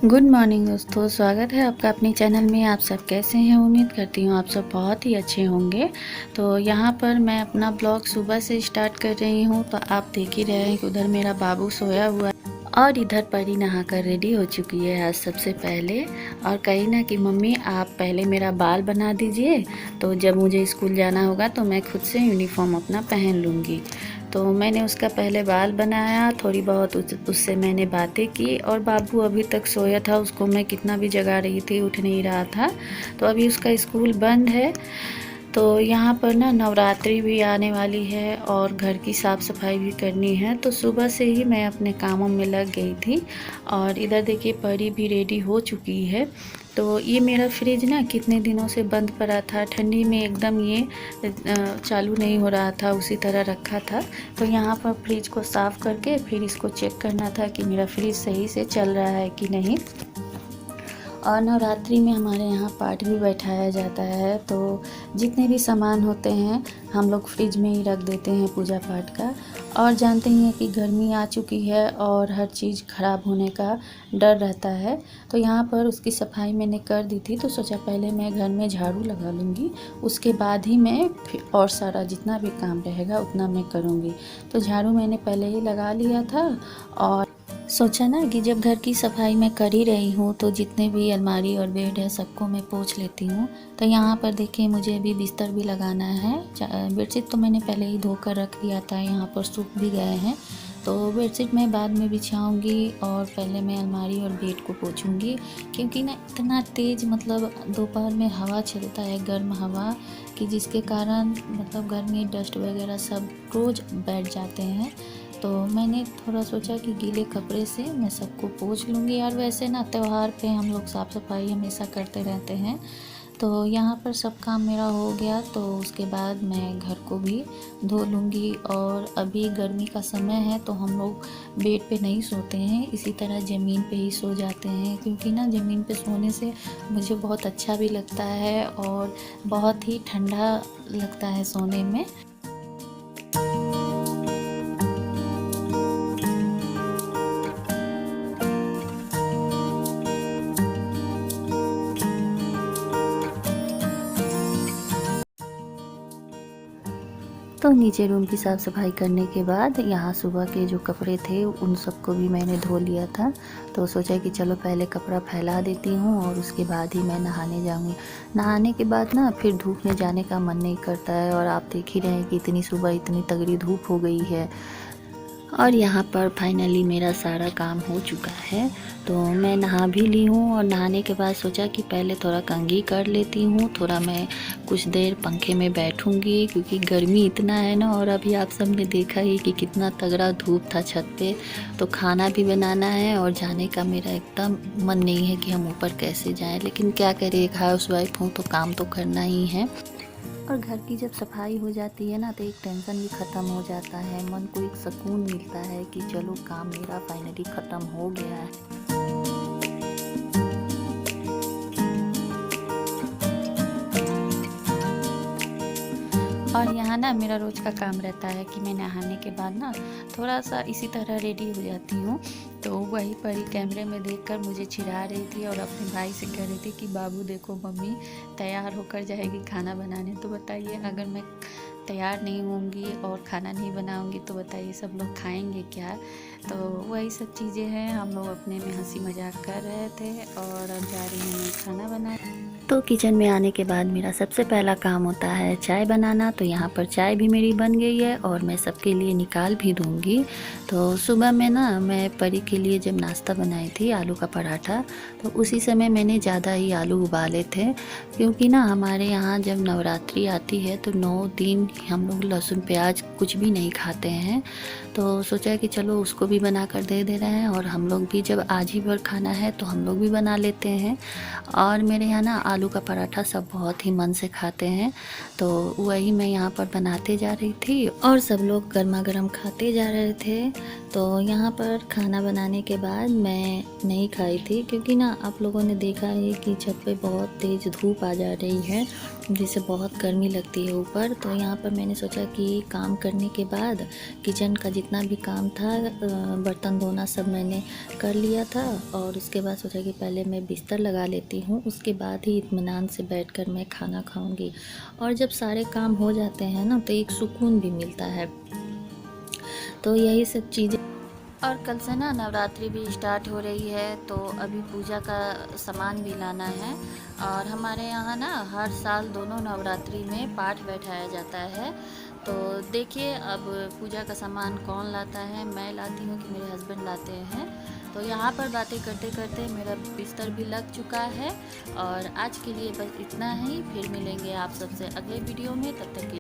Good morning दोस्तों, स्वागत है आपका अपने चैनल में। आप सब कैसे हैं? उम्मीद करती हूँ आप सब बहुत ही अच्छे होंगे। तो यहाँ पर मैं अपना ब्लॉग सुबह से स्टार्ट कर रही हूँ। तो आप देख ही रहे हैं कि उधर मेरा बाबू सोया हुआ है और इधर परी नहाकर रेडी हो चुकी है आज सबसे पहले। और कही ना कि मम्मी आप पहले मेरा बाल बना दीजिए, तो जब मुझे स्कूल जाना होगा तो मैं खुद से यूनिफॉर्म अपना पहन लूँगी। तो मैंने उसका पहले बाल बनाया, थोड़ी बहुत उससे मैंने बातें की। और बाबू अभी तक सोया था, उसको मैं कितना भी जगा रही थी उठ नहीं रहा था। तो अभी उसका स्कूल बंद है। तो यहाँ पर ना नवरात्रि भी आने वाली है और घर की साफ़ सफाई भी करनी है। तो सुबह से ही मैं अपने कामों में लग गई थी। और इधर देखिए परी भी रेडी हो चुकी है। तो ये मेरा फ्रिज ना कितने दिनों से बंद पड़ा था, ठंडी में एकदम ये चालू नहीं हो रहा था, उसी तरह रखा था। तो यहाँ पर फ्रिज को साफ़ करके फिर इसको चेक करना था कि मेरा फ्रिज सही से चल रहा है कि नहीं। और नवरात्रि में हमारे यहाँ पाठ भी बैठाया जाता है। तो जितने भी सामान होते हैं हम लोग फ्रिज में ही रख देते हैं पूजा पाठ का। और जानते ही हैं कि गर्मी आ चुकी है और हर चीज़ ख़राब होने का डर रहता है। तो यहाँ पर उसकी सफाई मैंने कर दी थी, तो सोचा पहले मैं घर में झाड़ू लगा लूँगी, उसके बाद ही मैं और सारा जितना भी काम रहेगा उतना मैं करूँगी। तो झाड़ू मैंने पहले ही लगा लिया था और सोचा ना कि जब घर की सफाई मैं कर ही रही हूँ तो जितने भी अलमारी और बेड है सबको मैं पोंछ लेती हूँ। तो यहाँ पर देखिए मुझे अभी बिस्तर भी लगाना है। बेडशीट तो मैंने पहले ही धोकर रख दिया था, यहाँ पर सूख भी गए हैं। तो बेडशीट मैं बाद में बिछाऊंगी और पहले मैं अलमारी और बेड को पोंछूंगी। क्योंकि ना इतना तेज़ मतलब दोपहर में हवा चलता है, गर्म हवा, कि जिसके कारण मतलब घर में डस्ट वगैरह सब रोज़ बैठ जाते हैं। तो मैंने थोड़ा सोचा कि गीले कपड़े से मैं सबको पोंछ लूँगी। और वैसे ना त्यौहार पे हम लोग साफ़ सफाई हमेशा करते रहते हैं। तो यहाँ पर सब काम मेरा हो गया, तो उसके बाद मैं घर को भी धो लूँगी। और अभी गर्मी का समय है तो हम लोग बेड पे नहीं सोते हैं, इसी तरह ज़मीन पे ही सो जाते हैं। क्योंकि ना ज़मीन पे सोने से मुझे बहुत अच्छा भी लगता है और बहुत ही ठंडा लगता है सोने में। तो नीचे रूम की साफ़ सफाई करने के बाद यहाँ सुबह के जो कपड़े थे उन सबको भी मैंने धो लिया था। तो सोचा कि चलो पहले कपड़ा फैला देती हूँ और उसके बाद ही मैं नहाने जाऊँगी। नहाने के बाद ना फिर धूप में जाने का मन नहीं करता है। और आप देख ही रहे हैं कि इतनी सुबह इतनी तगड़ी धूप हो गई है। और यहाँ पर फाइनली मेरा सारा काम हो चुका है। तो मैं नहा भी ली हूँ और नहाने के बाद सोचा कि पहले थोड़ा कंघी कर लेती हूँ, थोड़ा मैं कुछ देर पंखे में बैठूँगी। क्योंकि गर्मी इतना है ना, और अभी आप सब ने देखा ही कि कितना तगड़ा धूप था छत पे। तो खाना भी बनाना है और जाने का मेरा एकदम मन नहीं है कि हम ऊपर कैसे जाएं। लेकिन क्या करें, एक हाउसवाइफ हूँ तो काम तो करना ही है। और घर की जब सफाई हो जाती है ना तो एक टेंशन भी ख़त्म हो जाता है, मन को एक सुकून मिलता है कि चलो काम मेरा फाइनली ख़त्म हो गया है। और यहाँ ना मेरा रोज़ का काम रहता है कि मैं नहाने के बाद ना थोड़ा सा इसी तरह रेडी हो जाती हूँ। तो वहीं पर ही कैमरे में देखकर मुझे चिढ़ा रही थी और अपने भाई से कह रही थी कि बाबू देखो मम्मी तैयार होकर जाएगी खाना बनाने। तो बताइए अगर मैं तैयार नहीं होंगी और खाना नहीं बनाऊंगी तो बताइए सब लोग खाएंगे क्या। तो वही सब चीज़ें हैं, हम लोग अपने में हंसी मजाक कर रहे थे। और अब जा रही हूँ मैं खाना बनाने। तो किचन में आने के बाद मेरा सबसे पहला काम होता है चाय बनाना। तो यहाँ पर चाय भी मेरी बन गई है और मैं सबके लिए निकाल भी दूँगी। तो सुबह में ना मैं परी के लिए जब नाश्ता बनाई थी आलू का पराठा, तो उसी समय मैंने ज़्यादा ही आलू उबाले थे। क्योंकि ना हमारे यहाँ जब नवरात्रि आती है तो 9 दिन हम लोग लहसुन प्याज कुछ भी नहीं खाते हैं। तो सोचा कि चलो उसको भी बना कर दे रहे हैं और हम लोग भी जब आज ही भर खाना है तो हम लोग भी बना लेते हैं। और मेरे यहाँ ना आलू का पराठा सब बहुत ही मन से खाते हैं। तो वही मैं यहाँ पर बनाते जा रही थी और सब लोग गर्मा गर्म खाते जा रहे थे। तो यहाँ पर खाना बनाने के बाद मैं नहीं खाई थी, क्योंकि ना आप लोगों ने देखा है कि छत पे बहुत तेज़ धूप आ जा रही है जिससे बहुत गर्मी लगती है ऊपर। तो यहाँ पर मैंने सोचा कि काम करने के बाद किचन का जितना भी काम था, बर्तन धोना सब मैंने कर लिया था। और उसके बाद सोचा कि पहले मैं बिस्तर लगा लेती हूँ, उसके बाद ही इत्मीनान से बैठकर मैं खाना खाऊंगी। और जब सारे काम हो जाते हैं ना तो एक सुकून भी मिलता है। तो यही सब चीज़ें। और कल से ना नवरात्रि भी स्टार्ट हो रही है, तो अभी पूजा का सामान भी लाना है। और हमारे यहाँ ना हर साल दोनों नवरात्रि में पाठ बैठाया जाता है। तो देखिए अब पूजा का सामान कौन लाता है, मैं लाती हूँ कि मेरे हस्बैंड लाते हैं। तो यहाँ पर बातें करते करते मेरा बिस्तर भी लग चुका है। और आज के लिए बस इतना ही, फिर मिलेंगे आप सबसे अगले वीडियो में, तब तक के